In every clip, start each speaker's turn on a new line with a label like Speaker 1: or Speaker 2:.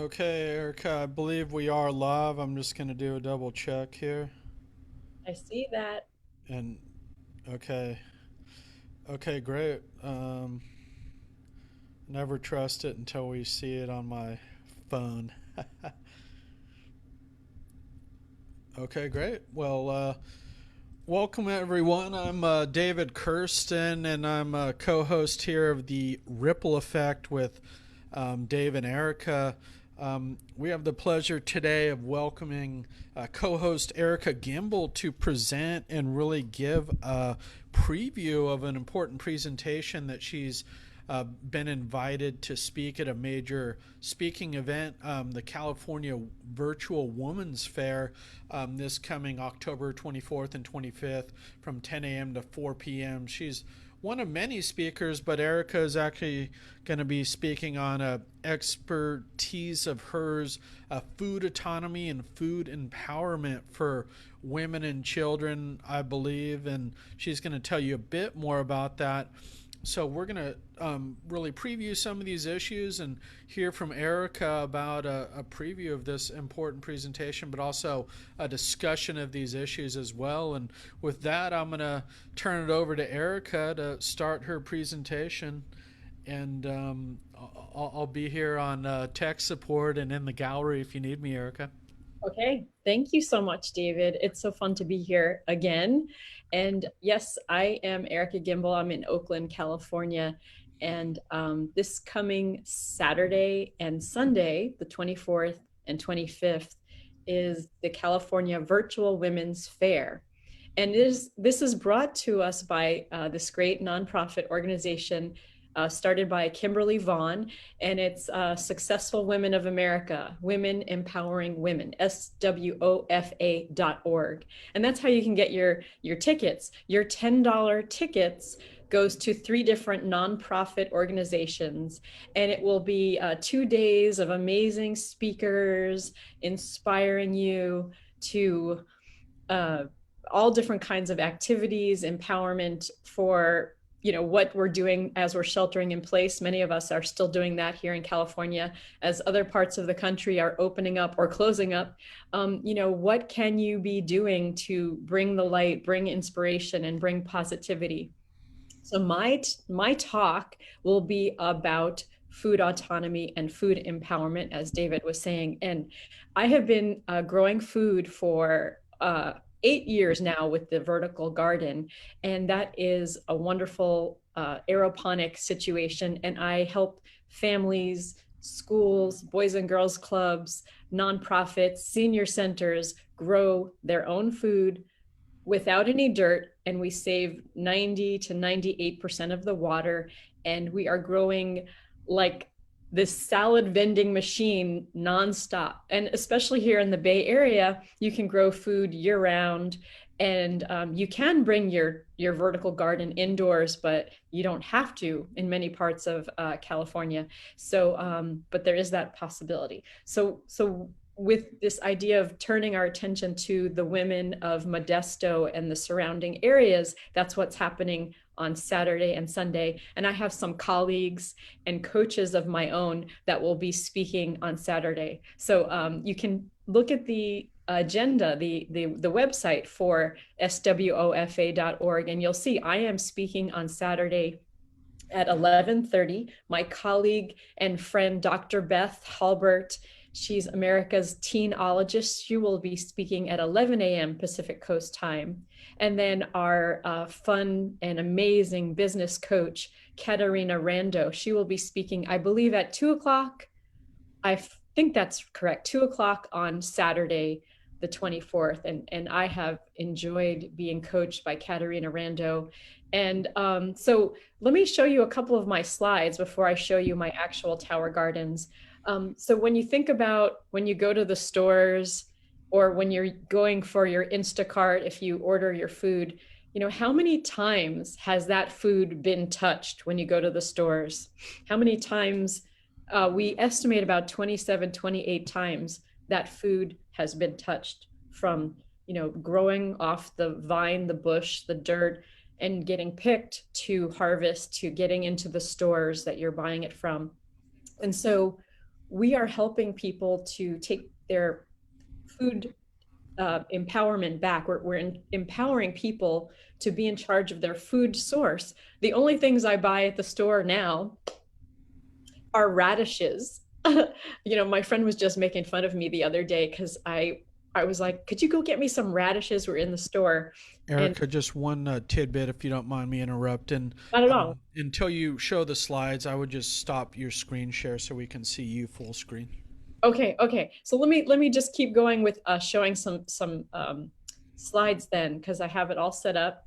Speaker 1: Okay, Erica, I believe we are live. I'm just going to do a double check here.
Speaker 2: I see that.
Speaker 1: And okay, okay, great. Never trust it until we see it on my phone. Okay, great. Well, welcome everyone. I'm David Kirsten, and I'm a co-host here of the Ripple Effect with Dave and Erica. We have the pleasure today of welcoming co-host Erika Gimbel to present and really give a preview of an important presentation that she's been invited to speak at a major speaking event, the California Virtual Women's Fair, this coming October 24th and 25th from 10 a.m. to 4 p.m. She's one of many speakers, but Erica is actually going to be speaking on a expertise of hers, food autonomy and food empowerment for women and children, I believe, and she's going to tell you a bit more about that. So we're going to really preview some of these issues and hear from Erica about a preview of this important presentation, but also a discussion of these issues as well. And with that, I'm going to turn it over to Erica to start her presentation. And I'll be here on tech support and in the gallery if you need me, Erica.
Speaker 2: Okay, thank you so much, David. It's so fun to be here again. And yes, I am Erika Gimbel. I'm in Oakland, California. And this coming Saturday and Sunday, the 24th and 25th, is the California Virtual Women's Fair. And this is brought to us by this great nonprofit organization started by Kimberly Vaughn, and it's Successful Women of America, Women Empowering Women, SWOFA.org. And that's how you can get your tickets. Your $10 tickets goes to 3 different nonprofit organizations, and it will be 2 days of amazing speakers inspiring you to uh, all different kinds of activities, empowerment for what we're doing as we're sheltering in place. Many of us are still doing that here in California as other parts of the country are opening up or closing up. What can you be doing to bring the light, bring inspiration, and bring positivity? So my talk will be about food autonomy and food empowerment, as David was saying. And I have been growing food for 8 years now with the vertical garden, and that is a wonderful aeroponic situation. And I help families, schools, boys and girls clubs, nonprofits, senior centers grow their own food without any dirt, and we save 90 to 98% of the water, and we are growing like this salad vending machine nonstop. And especially here in the Bay Area, you can grow food year round, and you can bring your vertical garden indoors, but you don't have to in many parts of California. So, but there is that possibility. So with this idea of turning our attention to the women of Modesto and the surrounding areas, that's what's happening on Saturday and Sunday. And I have some colleagues and coaches of my own that will be speaking on Saturday. So you can look at the agenda, the website for SWOFA.org, and you'll see I am speaking on Saturday at 11:30. My colleague and friend, Dr. Beth Halbert, she's America's teenologist. She will be speaking at 11 a.m. Pacific Coast time. And then our fun and amazing business coach, Katarina Rando, she will be speaking, I believe, at 2 o'clock. I think that's correct, 2 o'clock on Saturday, the 24th. And I have enjoyed being coached by Katarina Rando. And so let me show you a couple of my slides before I show you my actual tower gardens. So when you think about when you go to the stores or when you're going for your Instacart, if you order your food, how many times has that food been touched when you go to the stores? How many times? We estimate about 27, 28 times that food has been touched from, growing off the vine, the bush, the dirt, and getting picked to harvest, to getting into the stores that you're buying it from. And so we are helping people to take their food empowerment back. We're empowering people to be in charge of their food source. The only things I buy at the store now are radishes. My friend was just making fun of me the other day because I was like, could you go get me some radishes? We're in the store. And
Speaker 1: Erica, just one tidbit, if you don't mind me interrupting.
Speaker 2: not at all.
Speaker 1: Until you show the slides, I would just stop your screen share so we can see you full screen.
Speaker 2: Okay. So let me just keep going with showing some slides then, because I have it all set up.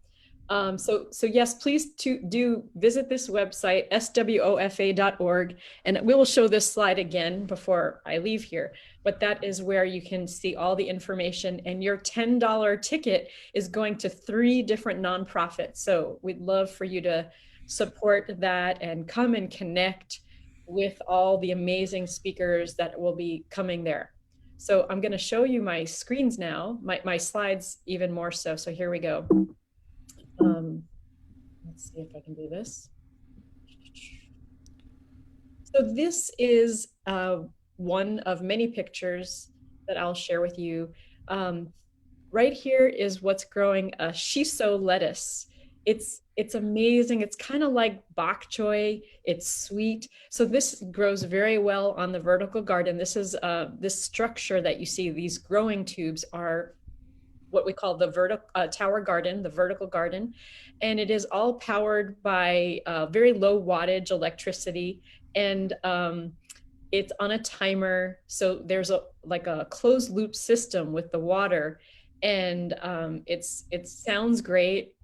Speaker 2: So yes, please do visit this website, swofa.org, and we will show this slide again before I leave here. But that is where you can see all the information, and your $10 ticket is going to 3 different nonprofits. So we'd love for you to support that and come and connect with all the amazing speakers that will be coming there. So I'm going to show you my screens now, my slides even more so. So here we go. Let's see if I can do this. So this is one of many pictures that I'll share with you. Right here is what's growing a shiso lettuce. It's amazing. It's kind of like bok choy. It's sweet. So this grows very well on the vertical garden. This is this structure that you see. These growing tubes are what we call the tower garden, the vertical garden, and it is all powered by very low wattage electricity, and it's on a timer. So there's like a closed loop system with the water, and it sounds great.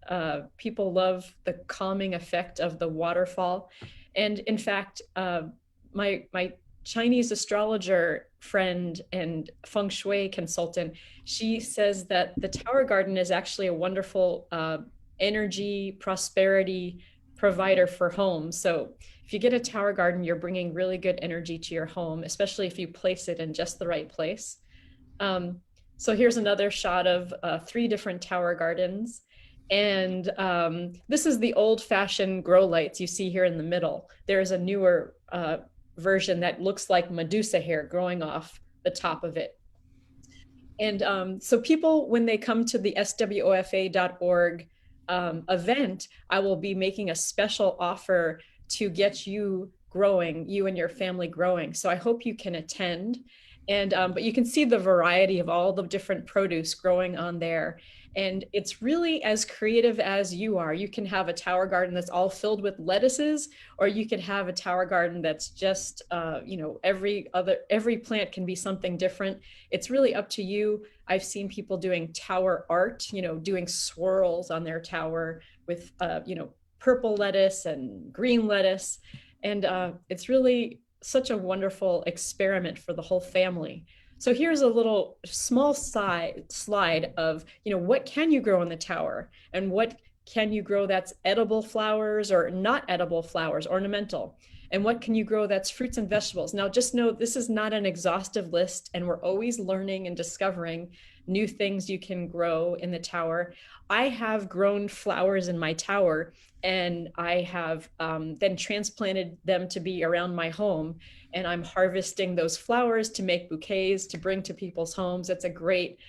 Speaker 2: People love the calming effect of the waterfall, and in fact, my Chinese astrologer friend and feng shui consultant, she says that the tower garden is actually a wonderful energy prosperity provider for homes. So if you get a tower garden, you're bringing really good energy to your home, especially if you place it in just the right place. So here's another shot of 3 different tower gardens. And this is the old fashioned grow lights you see here in the middle. There's a newer version that looks like Medusa hair growing off the top of it. And so people, when they come to the swofa.org event, I will be making a special offer to get you growing, you and your family growing. So I hope you can attend. And but you can see the variety of all the different produce growing on there. And it's really as creative as you are. You can have a tower garden that's all filled with lettuces, or you could have a tower garden that's just, every plant can be something different. It's really up to you. I've seen people doing tower art, doing swirls on their tower with, purple lettuce and green lettuce. And it's really such a wonderful experiment for the whole family. So here's a little small slide of, what can you grow in the tower, and what can you grow that's edible flowers or not edible flowers, ornamental, and what can you grow that's fruits and vegetables. Now, just know this is not an exhaustive list, and we're always learning and discovering new things you can grow in the tower. I have grown flowers in my tower, and I have then transplanted them to be around my home, and I'm harvesting those flowers to make bouquets to bring to people's homes. It's a great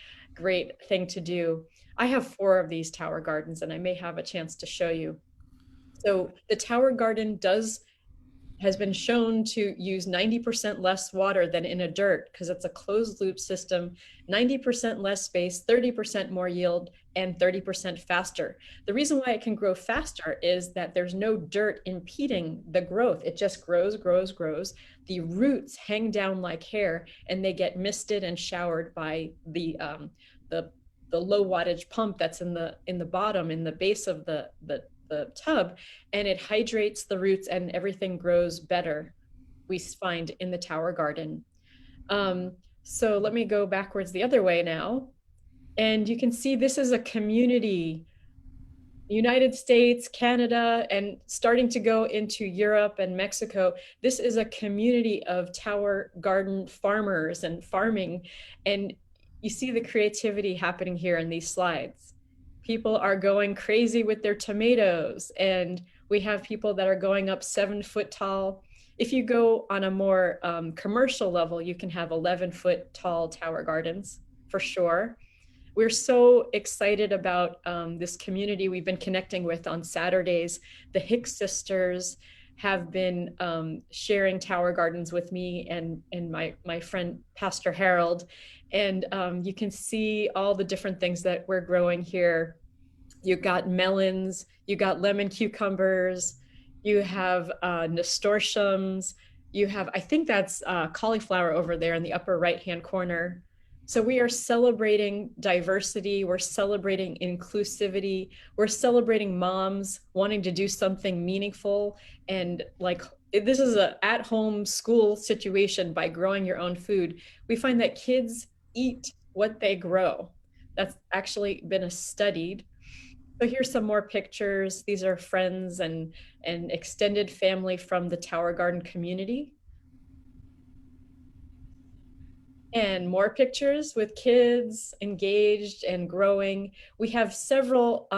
Speaker 2: thing to do. I have 4 of these tower gardens, and I may have a chance to show you. So the tower garden has been shown to use 90% less water than in a dirt, because it's a closed loop system, 90% less space, 30% more yield, and 30% faster. The reason why it can grow faster is that there's no dirt impeding the growth. It just grows. The roots hang down like hair, and they get misted and showered by the low wattage pump that's in the bottom, in the base of the tub, and it hydrates the roots, and everything grows better, we find, in the tower garden. So let me go backwards the other way now. And you can see this is a community, United States, Canada, and starting to go into Europe and Mexico. This is a community of tower garden farmers and farming. And you see the creativity happening here in these slides. People are going crazy with their tomatoes, and we have people that are going up 7 foot tall. If you go on a more commercial level, you can have 11-foot tall tower gardens for sure. We're so excited about this community we've been connecting with on Saturdays. The Hicks sisters have been sharing tower gardens with me and my friend Pastor Harold. And you can see all the different things that we're growing here. You got melons, you got lemon cucumbers, you have nasturtiums, you have, I think that's cauliflower over there in the upper right-hand corner. So we are celebrating diversity, we're celebrating inclusivity, we're celebrating moms wanting to do something meaningful. And like, this is a at-home school situation by growing your own food. We find that kids eat what they grow. That's actually been studied. So here's some more pictures. These are friends and extended family from the Tower Garden community. And more pictures with kids engaged and growing. We have several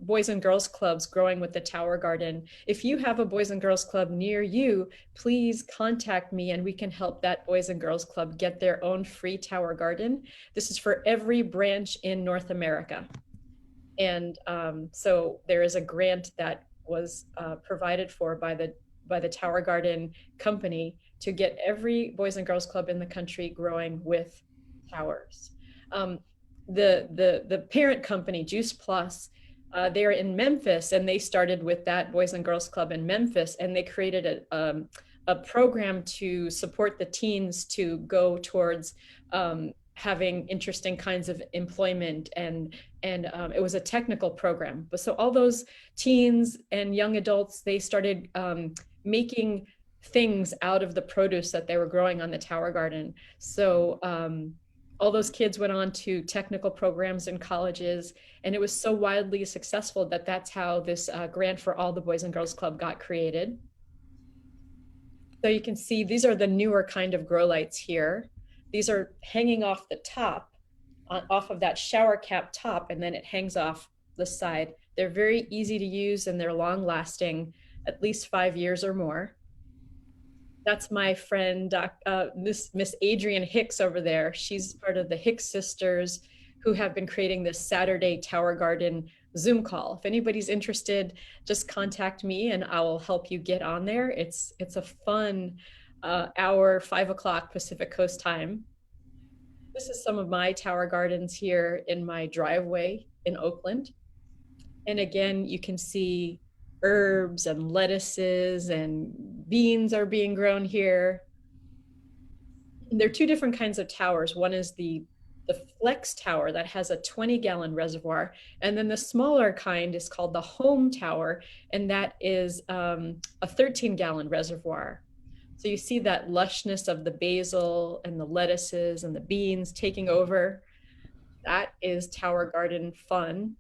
Speaker 2: Boys and Girls Clubs growing with the Tower Garden. If you have a Boys and Girls Club near you, please contact me and we can help that Boys and Girls Club get their own free Tower Garden. This is for every branch in North America. And so there is a grant that was provided for by the Tower Garden company to get every Boys and Girls Club in the country growing with towers. The parent company, Juice Plus, they're in Memphis, and they started with that Boys and Girls Club in Memphis, and they created a program to support the teens to go towards having interesting kinds of employment, and it was a technical program. But so all those teens and young adults, they started making things out of the produce that they were growing on the Tower Garden. So all those kids went on to technical programs in colleges, and it was so wildly successful that that's how this grant for all the Boys and Girls Club got created. So you can see these are the newer kind of grow lights here. These are hanging off the top, off of that shower cap top, and then it hangs off the side. They're very easy to use and they're long lasting, at least 5 years or more. That's my friend, Miss Adrienne Hicks over there. She's part of the Hicks sisters who have been creating this Saturday Tower Garden Zoom call. If anybody's interested, just contact me and I will help you get on there. It's a fun hour, 5 o'clock Pacific Coast time. This is some of my tower gardens here in my driveway in Oakland. And again, you can see herbs and lettuces and beans are being grown here. And there are two different kinds of towers. One is the flex tower that has a 20-gallon reservoir, and then the smaller kind is called the home tower, and that is a 13-gallon reservoir. So you see that lushness of the basil and the lettuces and the beans taking over. That is Tower Garden fun.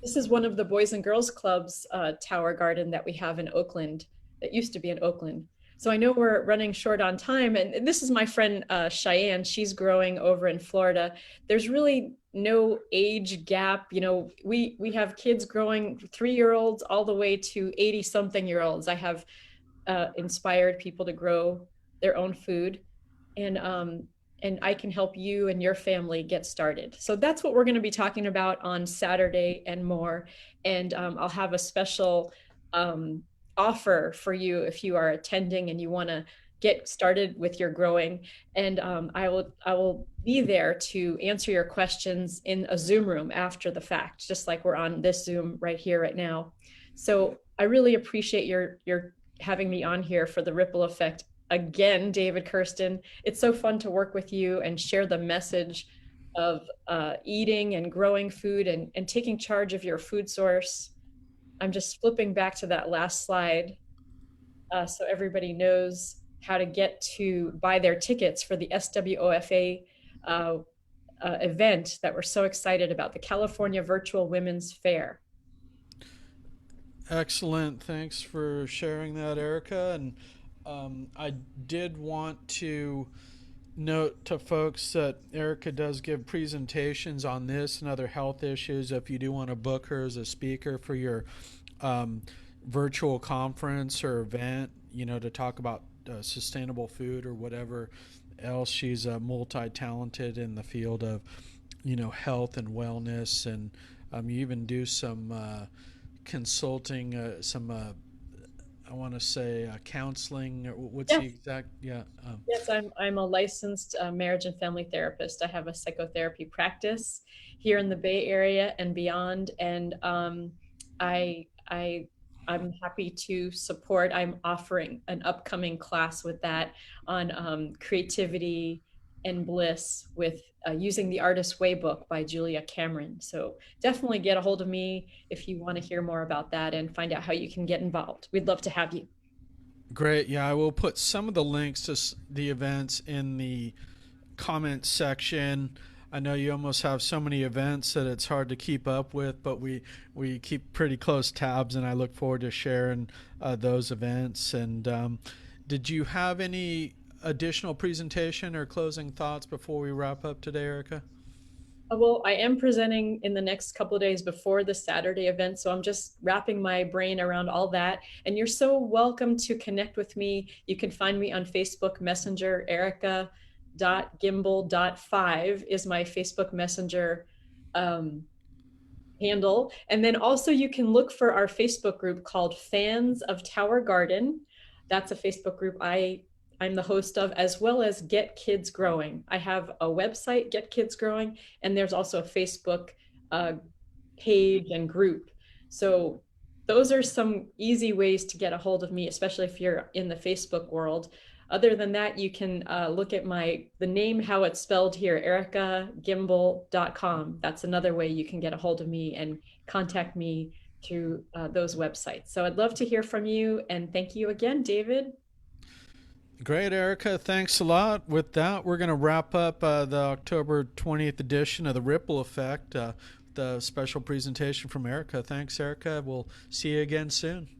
Speaker 2: This is one of the Boys and Girls Club's Tower Garden that we have in Oakland, that used to be in Oakland. So I know we're running short on time, and this is my friend Cheyenne. She's growing over in Florida. There's really no age gap. You know, we have kids growing 3-year-olds all the way to 80-something-year-olds. I have inspired people to grow their own food, and I can help you and your family get started. So that's what we're going to be talking about on Saturday and more. And I'll have a special offer for you if you are attending and you want to get started with your growing. And I will be there to answer your questions in a Zoom room after the fact, just like we're on this Zoom right here, right now. So I really appreciate your having me on here for the Ripple Effect. Again, David Kirsten, it's so fun to work with you and share the message of eating and growing food and taking charge of your food source. I'm just flipping back to that last slide so everybody knows how to get to buy their tickets for the SWOFA event that we're so excited about, the California Virtual Women's Fair.
Speaker 1: Excellent. Thanks for sharing that, Erica. And I did want to note to folks that Erica does give presentations on this and other health issues. If you do want to book her as a speaker for your virtual conference or event, to talk about sustainable food or whatever else. She's multi-talented in the field of, health and wellness, and you even do some consulting, some I want to say counseling. What's the
Speaker 2: Yes.
Speaker 1: exact? Yeah.
Speaker 2: Yes, I'm a licensed marriage and family therapist. I have a psychotherapy practice here in the Bay Area and beyond, and I I I'm happy to support. I'm offering an upcoming class with that on creativity and bliss with using the Artist's Way book by Julia Cameron. So definitely get a hold of me if you want to hear more about that and find out how you can get involved. We'd love to have you.
Speaker 1: Great. Yeah, I will put some of the links to the events in the comment section. I know you almost have so many events that it's hard to keep up with, but we keep pretty close tabs, and I look forward to sharing those events. And did you have any additional presentation or closing thoughts before we wrap up today, Erica?
Speaker 2: Well, I am presenting in the next couple of days before the Saturday event, so I'm just wrapping my brain around all that. And you're so welcome to connect with me. You can find me on Facebook Messenger. Erica.Gimbel.5 is my Facebook Messenger um, handle. And then also you can look for our Facebook group called Fans of Tower Garden. That's a Facebook group I'm the host of, as well as Get Kids Growing. I have a website, Get Kids Growing, and there's also a Facebook uh, page and group. So those are some easy ways to get a hold of me, especially if you're in the Facebook world. Other than that, you can look at the name, how it's spelled here, ericagimbel.com. That's another way you can get a hold of me and contact me through those websites. So I'd love to hear from you. And thank you again, David.
Speaker 1: Great, Erica. Thanks a lot. With that, we're going to wrap up the October 20th edition of the Ripple Effect, the special presentation from Erica. Thanks, Erica. We'll see you again soon.